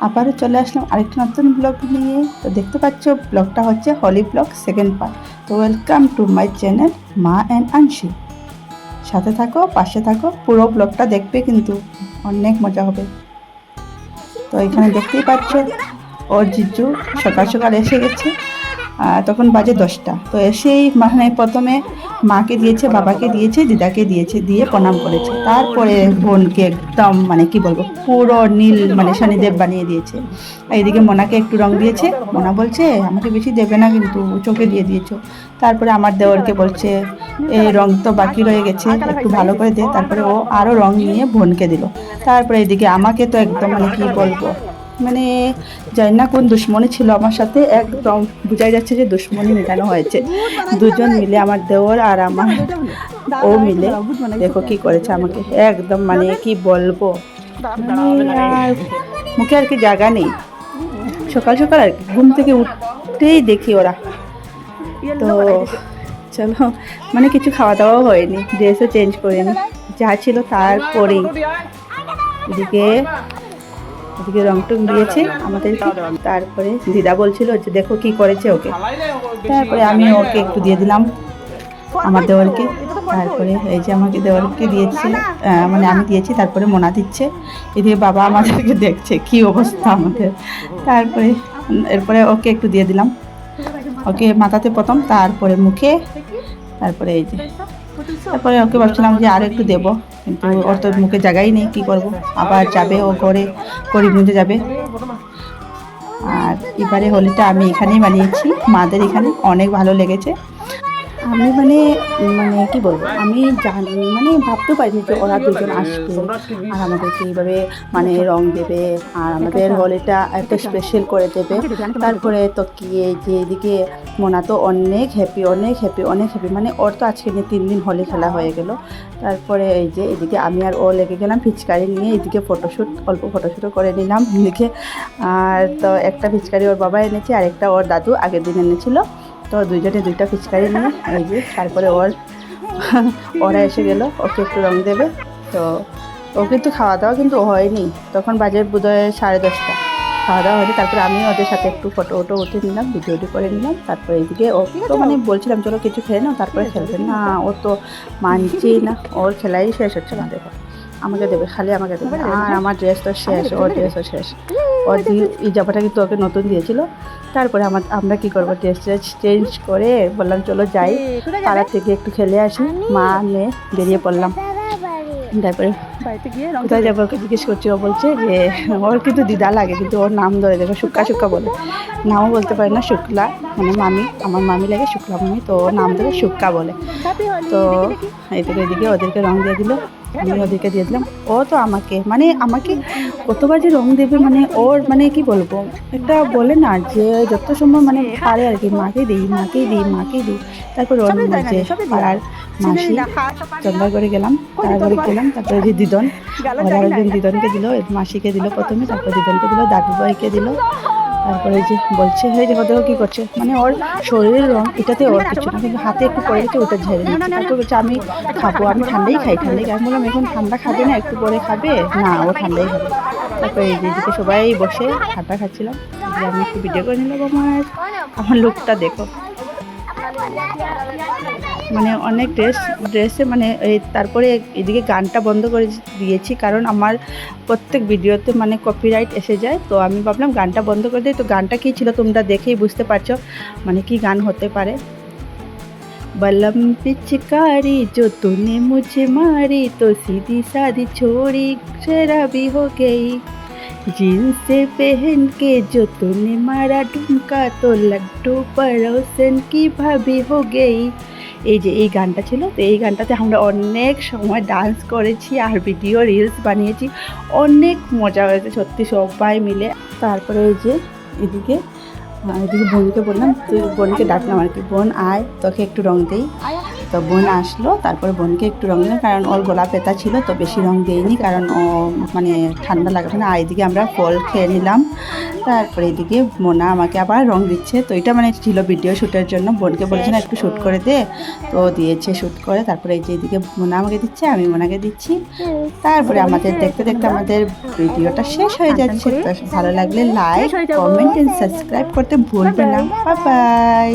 আবারও চলে আসলাম আরেকটা নতুন ব্লগ নিয়ে। তো দেখতে পাচ্ছ ব্লগটা হচ্ছে হোলি ব্লগ সেকেন্ড পার্ট। তো ওয়েলকাম টু মাই চ্যানেল মা অ্যান্ড আনশি। সাথে থাকো, পাশে থাকো, পুরো ব্লগটা দেখবে, কিন্তু অনেক মজা হবে। তো এখানে দেখতেই পাচ্ছ ওর জিজু সকাল সকাল এসে গেছে। তখন বাজে 10টা। তো এসেই মানে প্রথমে মাকে দিয়েছে, বাবাকে দিয়েছে, দিদাকে দিয়েছে, দিয়ে প্রণাম করেছে। তারপরে বোনকে একদম মানে কি বলবো পুরো নীল মানে শনিদেব বানিয়ে দিয়েছে। আর এদিকে মোনাকে একটু রং দিয়েছে। মোনা বলছে আমাকে বেশি দেবে না, কিন্তু চোখে দিয়ে দিয়েছো। তারপরে আমার দেওরকে বলছে এই রং তো বাকি রয়ে গেছে, একটু ভালো করে দে। তারপরে ও আরও রং নিয়ে বোনকে দিল। তারপরে এদিকে আমাকে তো একদম মানে কি বলবো, মানে জানি না কোন দুশ্মনী ছিল আমার সাথে, একদম বোঝাই যাচ্ছে যে দুশ্মনী মেটানো হয়েছে। দুজন মিলে, আমার দেওর আর আমার ও মিলে দেখো কি করেছে আমাকে, একদম মানে কি বলবো, মানে আর মুখে আর কি জায়গা নেই। সকাল সকাল আর কি ঘুম থেকে উঠতেই দেখি ওরা। তো চলো, মানে কিছু খাওয়া দাওয়াও হয়নি, ড্রেসও চেঞ্জ করিনি, যা ছিল তারপরেই এদিকে এদিকে রং টং দিয়েছে আমাদেরকে। তারপরে দিদা বলছিল যে দেখো কি করেছে ওকে। তারপরে আমি ওকে একটু দিয়ে দিলাম আমার দেওয়ারকে। তারপরে এই যে আমাকে দেওয়ারকে দিয়েছে, মানে আমি দিয়েছি। তারপরে মোনা দিচ্ছে। এদিকে বাবা আমাদেরকে দেখছে কি অবস্থা আমাদের। তারপরে এরপরে ওকে একটু দিয়ে দিলাম, ওকে মাথাতে প্রথম, তারপরে মুখে, তারপরে এই যে। তারপরে ওকে ভাবছিলাম যে আর একটু দেবো, কিন্তু ওর তো মুখে জায়গাই নেই, কি করব। আবার যাবে ও ঘরে, করিমগঞ্জে যাবে। আর এবারে হোলিটা আমি এখানেই বানিয়েছি, মাদের এখানে। অনেক ভালো লেগেছে। আমি মানে মানে কি বলবো, আমি মানে ভাবতে পারিনি যে ওরা দুজন আসবে আর আমাদেরকে এইভাবে মানে রং দেবে আর আমাদের হোলিটা একটা স্পেশাল করে দেবে। তারপরে তো কি এই যে এদিকে মোনা তো অনেক হ্যাপি, অনেক হ্যাপি, অনেক হ্যাপি। মানে ওর তো আজকে নিয়ে 3 দিন হোলি খেলা হয়ে গেল। তারপরে এই যে এদিকে আমি আর ও লেগে গেলাম পিচকারি নিয়ে। এদিকে ফটোশ্যুট, অল্প ফটোশ্যুটও করে নিলাম এদিকে। আর তো একটা পিচকারি ওর বাবা এনেছে, আর একটা ওর দাদু আগের দিন এনেছিল। তো দুইজনে দুইটা পিচকারি নিয়ে এই যে। তারপরে ওরা এসে গেল, ওকে একটু রং দেবে। তো ও কিন্তু খাওয়া দাওয়া কিন্তু হয়নি, তখন বাজে বোধহয় 10:30। খাওয়া দাওয়া হয়নি। তারপরে আমি ওদের সাথে একটু ফটো উঠে নিলাম, ভিডিও করে নিলাম। তারপরে এইদিকে ও তো মানে বলছিলাম চলো কিছু খেয়ে নাও, তারপরে খেলবে না। ও তো মানছেই না, ওর খেলাই শেষ হচ্ছে না। দেখো আমাকে দেবে, খালি আমাকে দেবে। আর আমার ড্রেস তো শেষ, ওর ড্রেসও শেষ। ওর এই জামাটা কিন্তু ওকে নতুন দিয়েছিল। তারপরে আমরা কি করবো, ড্রেস চেঞ্জ করে বললাম চলো যাই পাড়া থেকে একটু খেলে আসি। মা মেয়ে বেরিয়ে পড়লাম। তারপরে বাড়িতে গিয়ে কোথায় যাবো ওকে জিজ্ঞেস করছি। ও বলছে যে ওর কিন্তু দিদা লাগে, কিন্তু ওর নাম ধরে দেখো শুক্লা শুক্লা বলে। নামও বলতে পারে না, শুক্লা মানে মামি, আমার মামি লাগে শুক্লা মামি, তো ওর নাম ধরে শুক্কা বলে। তো এদিকে ওদেরকে রং দিয়ে দিল, আমি ওদেরকে দিয়ে দিলাম। ও তো আমাকে কতবার যে রং দেবে, মানে ওর মানে কি বলবো, একটা বলে না যে যত সময় মানে পারে আর কি, মাকে দিই। তারপর ওর যে পাড়ার মাসি চন্দ্রগড়ে গেলাম, তারপরে যে দিদন, ওরা একজন দিদনকে দিল, মাসিকে দিল প্রথমে, তারপর দিদনকে দিল, দাদু ভাইকে দিল। তারপরে যে বলছে হয়ে দেখো দেখো কী করছে, মানে ওর শরীরের রং এটাতে ওর কিছু না, কিন্তু হাতে একটু পড়ে গেছে, ওটা ঝেড়ে নিচ্ছে। তারপর বলছে আমি খাবো, আমি ঠান্ডাই খাই। আমি বললাম এখন ঠান্ডা খাবে না, একটু পরে খাবে না, ও ঠান্ডাই খাবে। তারপরে এই যেদিকে সবাই বসে ঠান্ডা খাচ্ছিলাম, আমি একটু ভিডিও করে নিলাম। আমার লুকটা দেখো, মানে অনেক ড্রেসে মানে এই। তারপরে এদিকে গানটা বন্ধ করে দিয়েছি, কারণ আমার প্রত্যেক ভিডিওতে মানে কপিরাইট এসে যায়। তো আমি ভাবলাম গানটা বন্ধ করে দিই। তো গানটা কী ছিল তোমরা দেখেই বুঝতে পারছো মানে কি গান হতে পারে। बलम पिचकारी जो तूने मुझे मारी तो सीधी सादी छोड़ी शराबी हो गई, जीन्स पहन के जो तूने मारा ढुमका तो लड्डू पड़ोसन की भाभी हो गई। এই যে এই গানটা ছিল। তো এই গানটাতে আমরা অনেক সময় ডান্স করেছি আর ভিডিও রিলস বানিয়েছি, অনেক মজা হয়েছে সত্যি সবাই মিলে। তারপরে এই যে এদিকে বোনকে বললাম, তুই বোনকে ডাকলাম আর কি, বোন আয় তোকে একটু রং দেই। তো বোন আসলো, তারপরে বোনকে একটু রং দিলাম, কারণ ওর গলা ব্যথা ছিল তো বেশি রং দিইনি, কারণ ও মানে ঠান্ডা লাগবে না। আর এদিকে আমরা ফল খেয়ে নিলাম। তারপরে এদিকে মোনা আমাকে আবার রং দিচ্ছে। তো এটা মানে ছিল ভিডিও শ্যুটের জন্য, বোনকে বলেছে না একটু শ্যুট করে দে, তো দিয়েছে শ্যুট করে। তারপরে এই যে এদিকে মোনা আমাকে দিচ্ছে, আমি মোনাকে দিচ্ছি। তারপরে আমাদের দেখতে দেখতে আমাদের ভিডিওটা শেষ হয়ে যাচ্ছে। তো ভালো লাগলে লাইক, কমেন্ট এন্ড সাবস্ক্রাইব করতে ভুলবে না। Bye bye.